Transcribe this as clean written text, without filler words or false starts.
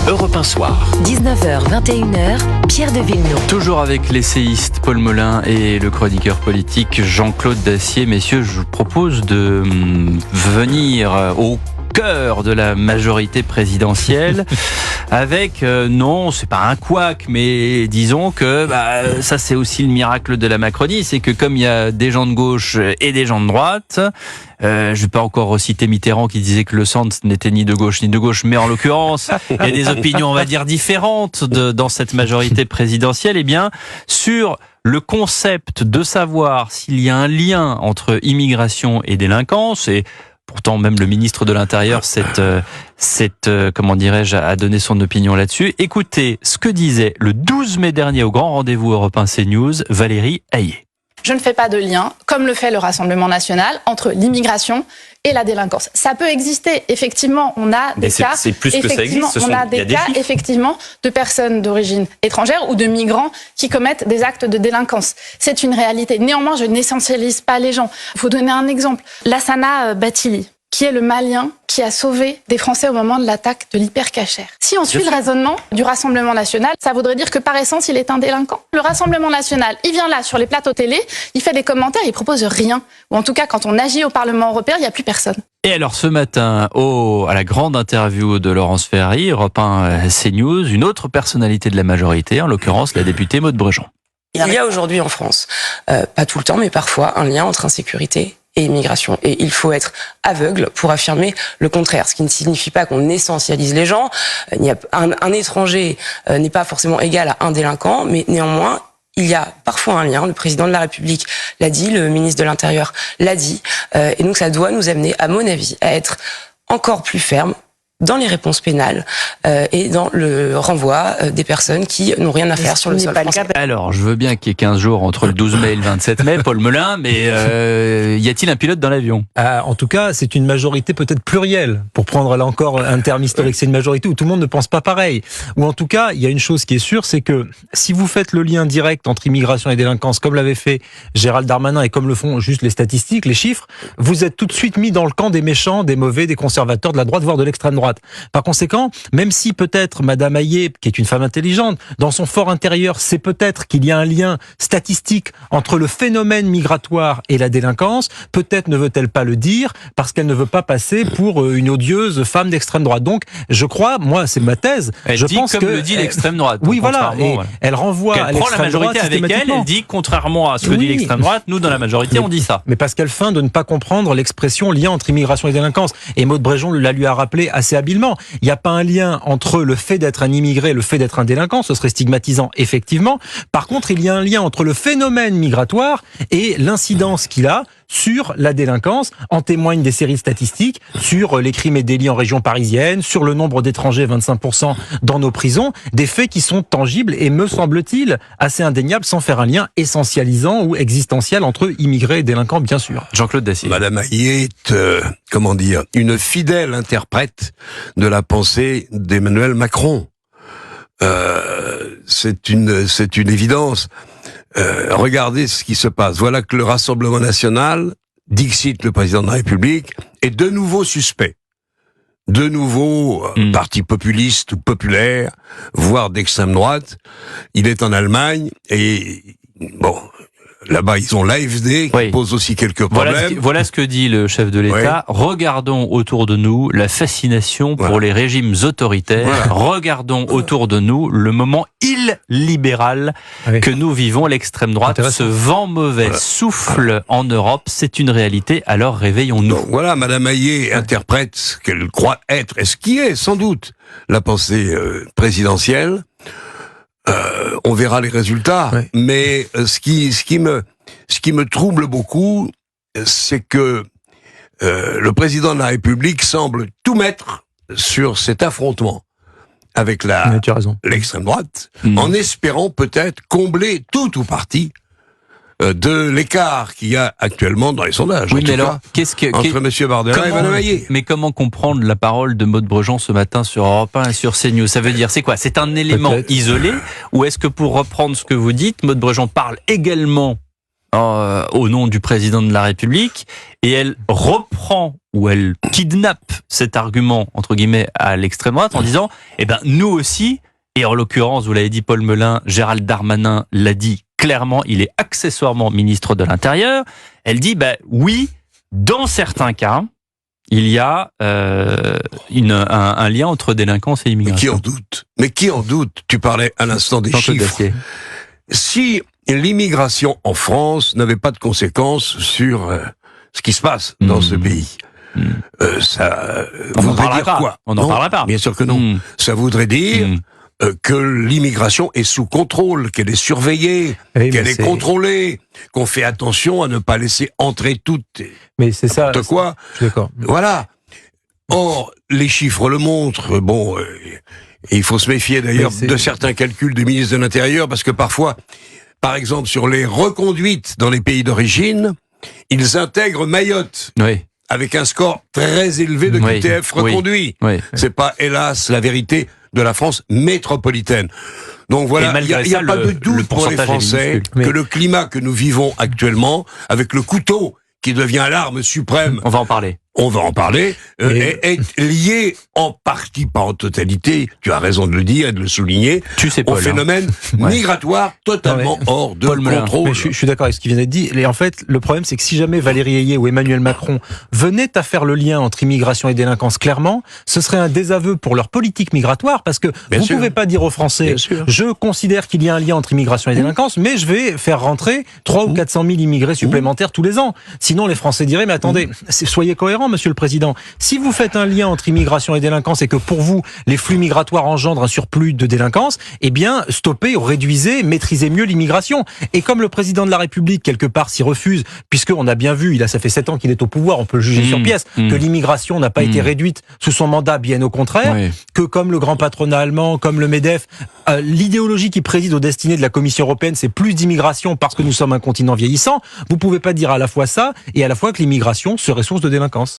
Europe 1 Soir. 19h, 21h, Pierre de Villeneuve. Toujours avec l'essayiste Paul Melun et le chroniqueur politique Jean-Claude Dacier. Messieurs, je vous propose de venir au cœur de la majorité présidentielle avec, non, c'est pas un couac, mais disons que ça c'est aussi le miracle de la Macronie, c'est que comme il y a des gens de gauche et des gens de droite, je vais pas encore reciter Mitterrand qui disait que le centre n'était ni de gauche, mais en l'occurrence, il y a des opinions, on va dire, différentes dans cette majorité présidentielle. Eh bien, sur le concept de savoir s'il y a un lien entre immigration et délinquance, et pourtant même le ministre de l'Intérieur comment dirais-je, a donné son opinion là-dessus. Écoutez ce que disait le 12 mai dernier au grand rendez-vous Europe 1 CNews, Valérie Hayé. Je ne fais pas de lien, comme le fait le Rassemblement national, entre l'immigration et la délinquance. Ça peut exister, effectivement, on a des cas, c'est plus que ça existe, on a des cas, effectivement, de personnes d'origine étrangère ou de migrants qui commettent des actes de délinquance. C'est une réalité. Néanmoins, je n'essentialise pas les gens. Il faut donner un exemple. Lassana Bathily, qui est le Malien qui a sauvé des Français au moment de l'attaque de l'hypercachère. Si on suit le raisonnement du Rassemblement national, ça voudrait dire que par essence, il est un délinquant. Le Rassemblement national, il vient là sur les plateaux télé, il fait des commentaires, il propose rien. Ou en tout cas, quand on agit au Parlement européen, il n'y a plus personne. Et alors ce matin, à la grande interview de Laurence Ferrari, Europe 1 CNews, une autre personnalité de la majorité, en l'occurrence la députée Maude Brejon. Il y a aujourd'hui en France, pas tout le temps, mais parfois, un lien entre insécurité et immigration. Et il faut être aveugle pour affirmer le contraire. Ce qui ne signifie pas qu'on essentialise les gens. Un étranger n'est pas forcément égal à un délinquant, mais néanmoins, il y a parfois un lien. Le président de la République l'a dit, le ministre de l'Intérieur l'a dit. Et donc ça doit nous amener, à mon avis, à être encore plus ferme dans les réponses pénales et dans le renvoi des personnes qui n'ont rien à faire sur le sol français. Alors, je veux bien qu'il y ait 15 jours entre le 12 mai et le 27 mai, Paul Melun, mais y a-t-il un pilote dans l'avion ? En tout cas, c'est une majorité peut-être plurielle, pour prendre là encore un terme historique. C'est une majorité où tout le monde ne pense pas pareil. Ou en tout cas, il y a une chose qui est sûre, c'est que si vous faites le lien direct entre immigration et délinquance, comme l'avait fait Gérald Darmanin et comme le font juste les statistiques, les chiffres, vous êtes tout de suite mis dans le camp des méchants, des mauvais, des conservateurs, de la droite, voire de l'extrême droite. Par conséquent, même si peut-être Madame Hayé, qui est une femme intelligente, dans son fort intérieur, c'est peut-être qu'il y a un lien statistique entre le phénomène migratoire et la délinquance, peut-être ne veut-elle pas le dire parce qu'elle ne veut pas passer pour une odieuse femme d'extrême droite. Donc, je crois, moi, c'est ma thèse. Elle je dit pense comme que le dit l'extrême droite. Oui, voilà. Et elle renvoie à prend la l'extrême droite majorité avec elle dit contrairement à ce que dit l'extrême droite, nous dans la majorité on dit ça. Mais parce qu'elle feint de ne pas comprendre l'expression lien entre immigration et délinquance. Et Maude Brejon la lui a rappelé assez habilement. Il n'y a pas un lien entre le fait d'être un immigré et le fait d'être un délinquant, ce serait stigmatisant, effectivement. Par contre, il y a un lien entre le phénomène migratoire et l'incidence qu'il a sur la délinquance. En témoignent des séries statistiques sur les crimes et délits en région parisienne, sur le nombre d'étrangers, 25% dans nos prisons, des faits qui sont tangibles et, me semble-t-il, assez indéniables, sans faire un lien essentialisant ou existentiel entre immigrés et délinquants, bien sûr. Jean-Claude Dacier. Madame Hayé est, une fidèle interprète de la pensée d'Emmanuel Macron. C'est une évidence. Regardez ce qui se passe. Voilà que le Rassemblement national, dixit le président de la République, est de nouveau suspect. De nouveau parti populiste ou populaire, voire d'extrême droite. Il est en Allemagne et bon, là-bas ils ont l'AfD qui pose aussi quelques problèmes. Voilà ce que dit le chef de l'État. Oui. Regardons autour de nous la fascination pour les régimes autoritaires. Voilà. Regardons autour de nous le moment illibéral que nous vivons. L'extrême droite, ce vent mauvais souffle en Europe. C'est une réalité, alors réveillons-nous. Donc, voilà, Madame Hayé interprète ce qu'elle croit être, et ce qui est sans doute la pensée présidentielle. On verra les résultats, mais ce qui me trouble beaucoup, c'est que le président de la République semble tout mettre sur cet affrontement avec l'extrême droite, en espérant peut-être combler tout ou partie de l'écart qu'il y a actuellement dans les sondages. Oui, mais alors, entre M. Bardella et Mme Hayé. Mais comment comprendre la parole de Maude Brejon ce matin sur Europe 1 et sur CNews ? Ça veut dire, c'est quoi ? C'est un élément isolé ? Ou est-ce que, pour reprendre ce que vous dites, Maude Brejon parle également au nom du président de la République et elle reprend où elle kidnappe cet argument, entre guillemets, à l'extrême droite en disant, eh ben, nous aussi, et en l'occurrence, vous l'avez dit, Paul Melun, Gérald Darmanin l'a dit clairement, il est accessoirement ministre de l'Intérieur. Elle dit, bah oui, dans certains cas, il y a un lien entre délinquance et immigration. Mais qui en doute? Mais qui en doute? Tu parlais à l'instant des chiffres. Si l'immigration en France n'avait pas de conséquences sur ce qui se passe dans ce pays, ça voudrait dire quoi? On n'en parlera pas. Bien sûr que non. Ça voudrait dire que l'immigration est sous contrôle, qu'elle est surveillée, qu'elle est contrôlée, qu'on fait attention à ne pas laisser entrer toutes. Mais c'est ça. De quoi? Je suis d'accord. Voilà. Or, les chiffres le montrent. Bon, et il faut se méfier d'ailleurs de certains calculs du ministre de l'Intérieur, parce que parfois, par exemple, sur les reconduites dans les pays d'origine, ils intègrent Mayotte. Oui. Avec un score très élevé de QTF reconduit. Oui. C'est pas, hélas, la vérité de la France métropolitaine. Donc voilà, il n'y a pas de doute pour les Français que le climat que nous vivons actuellement, avec le couteau qui devient l'arme suprême... On va en parler. On va en parler, est lié en partie, pas en totalité, tu as raison de le dire et de le souligner, au phénomène migratoire totalement hors de contrôle. Mais je suis d'accord avec ce qui vient d'être dit. Et en fait, le problème, c'est que si jamais Valérie Ayé ou Emmanuel Macron venaient à faire le lien entre immigration et délinquance clairement, ce serait un désaveu pour leur politique migratoire, parce que vous ne pouvez pas dire aux Français, je considère qu'il y a un lien entre immigration et délinquance, mais je vais faire rentrer 300 ou 400 000 immigrés supplémentaires tous les ans. Sinon, les Français diraient, mais attendez, soyez cohérents, Monsieur le Président. Si vous faites un lien entre immigration et délinquance et que pour vous, les flux migratoires engendrent un surplus de délinquance, eh bien, stoppez ou réduisez, maîtrisez mieux l'immigration. Et comme le Président de la République, quelque part, s'y refuse, puisqu'on a bien vu, ça fait 7 ans qu'il est au pouvoir, on peut le juger sur pièce, que l'immigration n'a pas été réduite sous son mandat, bien au contraire, que comme le grand patronat allemand, comme le MEDEF, l'idéologie qui préside aux destinées de la Commission européenne, c'est plus d'immigration parce que nous sommes un continent vieillissant. Vous pouvez pas dire à la fois ça et à la fois que l'immigration serait source de délinquance.